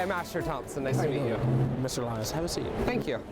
I'm Asher Thompson. Nice to meet you. Mr. Lyons, have a seat. Thank you.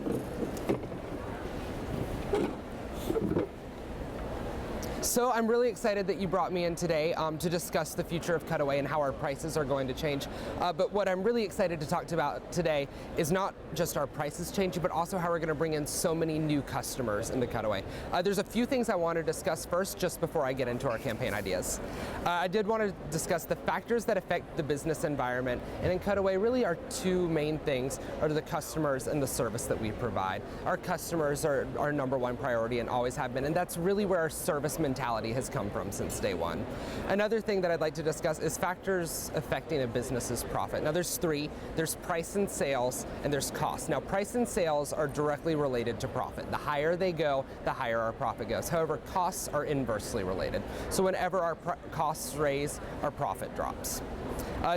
So I'm really excited that you brought me in today to discuss the future of Cutaway and how our prices are going to change. But what I'm really excited to talk about today is not just our prices changing, but also how we're going to bring in so many new customers into Cutaway. There's a few things I want to discuss first, just before I get into our campaign ideas. I did want to discuss the factors that affect the business environment, and in Cutaway, really our two main things are the customers and the service that we provide. Our customers are our number one priority and always have been, and that's really where our service mentality has come from since day one. Another thing that I'd like to discuss is factors affecting a business's profit. Now there's three. There's price and sales, and there's cost. Now price and sales are directly related to profit. The higher they go, the higher our profit goes. However, costs are inversely related. So whenever our costs raise, our profit drops.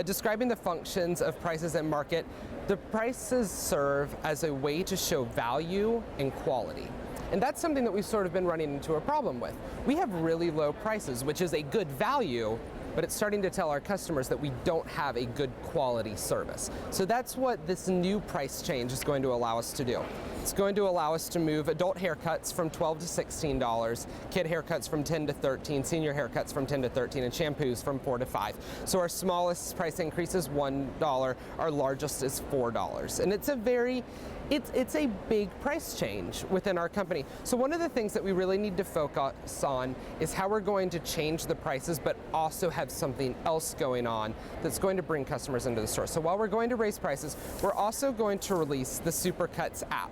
Describing the functions of prices and market, the prices serve as a way to show value and quality. And that's something that we've sort of been running into a problem with. We have really low prices, which is a good value, but it's starting to tell our customers that we don't have a good quality service. So that's what this new price change is going to allow us to do. It's going to allow us to move adult haircuts from $12 to $16, kid haircuts from $10 to $13, senior haircuts from $10 to $13, and shampoos from $4 to $5. So our smallest price increase is $1, our largest is $4. And it's a big price change within our company. So one of the things that we really need to focus on is how we're going to change the prices, but also have something else going on that's going to bring customers into the store. So while we're going to raise prices, we're also going to release the Supercuts app.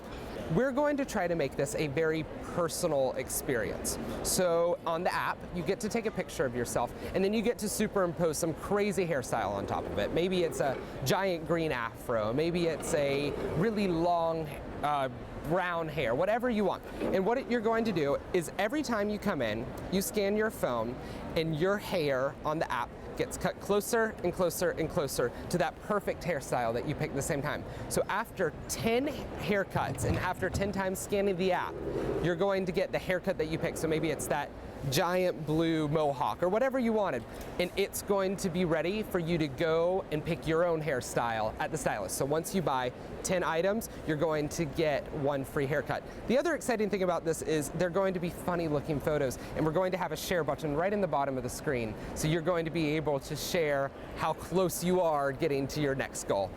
We're going to try to make this a very personal experience. So on the app, you get to take a picture of yourself, and then you get to superimpose some crazy hairstyle on top of it. Maybe it's a giant green afro, maybe it's a really long brown hair, whatever you want. And what you're going to do is every time you come in, you scan your phone, and your hair on the app gets cut closer and closer and closer to that perfect hairstyle that you picked at the same time. So after 10 haircuts and after 10 times scanning the app, you're going to get the haircut that you picked. So maybe it's that giant blue mohawk or whatever you wanted, and it's going to be ready for you to go and pick your own hairstyle at the stylist. So once you buy 10 items, you're going to get one free haircut. The other exciting thing about this is they're going to be funny looking photos, and we're going to have a share button right in the bottom of the screen. So you're going to be able to share how close you are getting to your next goal.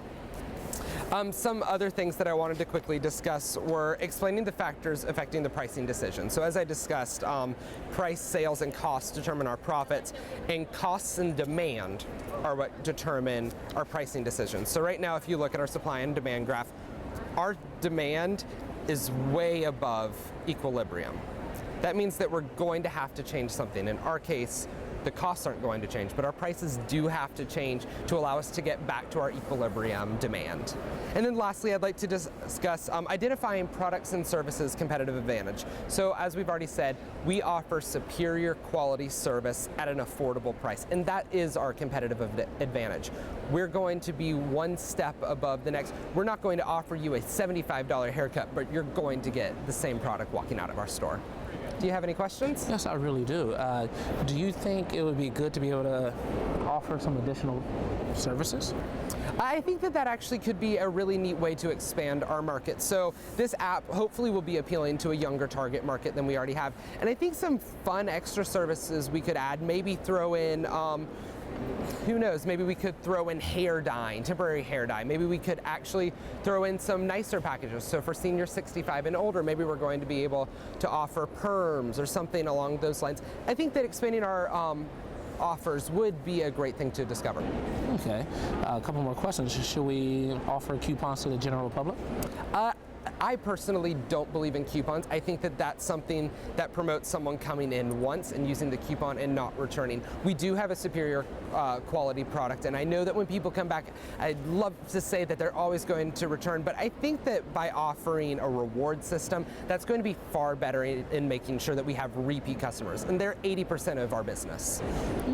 Some other things that I wanted to quickly discuss were explaining the factors affecting the pricing decision. So as I discussed, price, sales, and costs determine our profits, and costs and demand are what determine our pricing decisions. So right now, if you look at our supply and demand graph, our demand is way above equilibrium. That means that we're going to have to change something. In our case, the costs aren't going to change, but our prices do have to change to allow us to get back to our equilibrium demand. And then lastly, I'd like to discuss identifying products and services competitive advantage. So as we've already said, we offer superior quality service at an affordable price, and that is our competitive advantage. We're going to be one step above the next. We're not going to offer you a $75 haircut, but you're going to get the same product walking out of our store. Do you have any questions? Yes, I really do. Do you think it would be good to be able to offer some additional services? I think that actually could be a really neat way to expand our market. So this app hopefully will be appealing to a younger target market than we already have. And I think some fun extra services we could add, maybe throw in who knows, maybe we could throw in hair dyeing, temporary hair dye. Maybe we could actually throw in some nicer packages. So for senior 65 and older, maybe we're going to be able to offer perms or something along those lines. I think that expanding our offers would be a great thing to discover. Okay, a couple more questions. Should we offer coupons to the general public? I personally don't believe in coupons. I think that that's something that promotes someone coming in once and using the coupon and not returning. We do have a superior quality product, and I know that when people come back, I'd love to say that they're always going to return, but I think that by offering a reward system, that's going to be far better in making sure that we have repeat customers, and they're 80% of our business.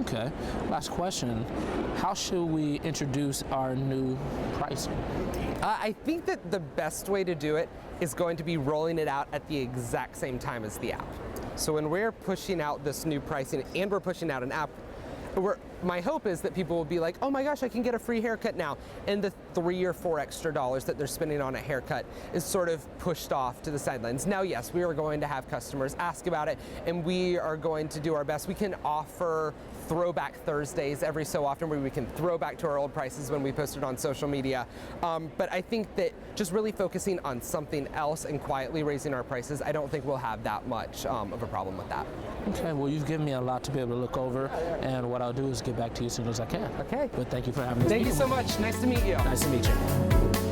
Okay, last question. How should we introduce our new pricing? I think that the best way to do it is going to be rolling it out at the exact same time as the app. So when we're pushing out this new pricing and we're pushing out an app, my hope is that people will be like, oh my gosh, I can get a free haircut now. And the $3 or $4 extra that they're spending on a haircut is sort of pushed off to the sidelines. Now, yes, we are going to have customers ask about it, and we are going to do our best. We can offer Throwback Thursdays every so often where we can throw back to our old prices when we post it on social media. But I think that just really focusing on something else and quietly raising our prices, I don't think we'll have that much of a problem with that. Okay, well, you've given me a lot to be able to look over, and what I'll do is get back to you as soon as I can. Okay. But thank you for having this Thank you meeting so with me. much. Nice to meet you. Nice to meet you.